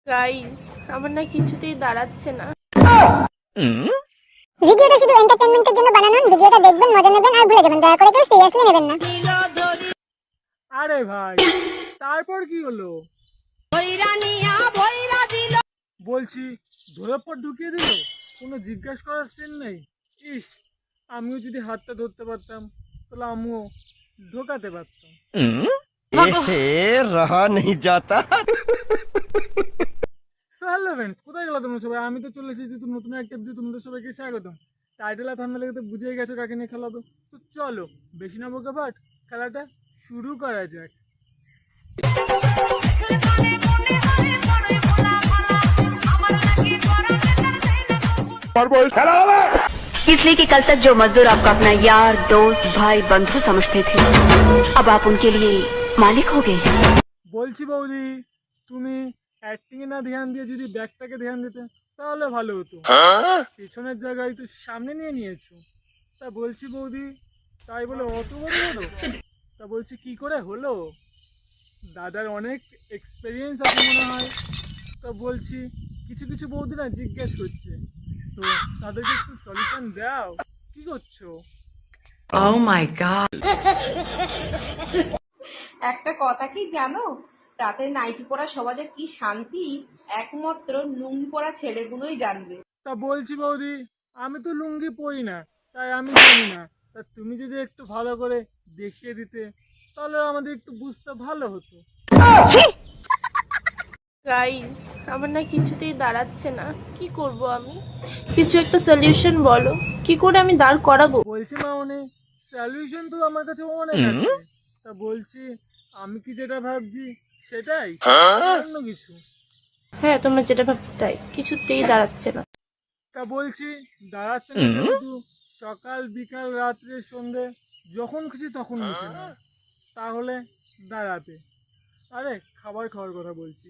Guys, আমার না কিছুতেই দাঁড়াচ্ছে না। ভিডিওটা শুধু এন্টারটেইনমেন্টের জন্য বানানো। ভিডিওটা দেখবেন, মজা নেবেন আর ভুলে যাবেন। দয়া করে কেউ সিরিয়াসলি নেবেন না। আরে ভাই, তারপর কি হলো? বলছি ধরে পর ঢুকিয়ে দিল, কোনো জিজ্ঞাসা করার সিন নেই। ইস, আমিও যদি হাতটা ধরতে পারতাম তাহলে আমিও ঢোকাতে পারতাম। रहा नहीं जाता। হ্যালো ফ্রেন্ডস, কোথায় গেলো তোমরা সবাই? আমি তো চলে এসেছি নতুন একটা ভিডিও, তোমাদের সবাইকে স্বাগতম। টাইটেল আর থাম্বনেল দেখে তো বুঝেই গেছো কাকে নিয়ে খেলা হবে। তো চলো বেশি না বকে বাট খেলাটা শুরু করা যাক। इसलिए कि कल तक जो मजदूर आपको अपना यार दोस्त भाई बंधु समझते थे अब आप उनके लिए मालिक हो गए हैं। বলছি বৌদি, তুমি অ্যাক্টিং এ না ধ্যান দিয়ে যদি ব্যাকটাকে ধ্যান দিতে তাহলে ভালো হতো। পেছনের জায়গায় তো সামনে নিয়ে নিয়েছো। তা বলছি বৌদি, তাই বলে অত বড় হলো? তা বলছি কি করে হলো? দাদার অনেক এক্সপিরিয়েন্স আছে মনে হয়। তা বলছি কিছু কিছু বৌদিরা জিজ্ঞেস করছে, তো তাদেরকে একটু সলিউশন দাও। কি করছো? Oh my god. একটা কথা কি জানো, রাতে নাইটি পরা সমাজে কি শান্তি একমাত্র লুঙ্গি পরা ছেলেগুলোই জানবে। তা বলছি বৌদি, আমি তো লুঙ্গি পরি না, তাই আমি জানি না। তা তুমি যদি একটু ভালো করে দেখিয়ে দিতে তাহলে আমাদের একটু বুঝতে ভালো হতো। গাইস, আমার না কিছুতেই দাঁড়াচ্ছে না। কি করব আমি? কিছু একটা সলিউশন বলো, কি করে আমি দাঁড় করাবো? বলছি মামনি, সলিউশন তো আমার কাছে অনেক আছে। তা বলছি আমি কি যেটা ভাবছি সেটাই, অন্য কিছু? হ্যাঁ, তোমরা যেটা ভাবছো তাই। কিছুতেই দাঁড়াচ্ছে না। তা বলছি দাঁড়াচ্ছে না যেহেতু, সকাল বিকাল রাত্রে সন্ধে যখন খুশি তখন উঠে না, তাহলে দাঁড়াতে। আরে খাবার খাওয়ার কথা বলছি।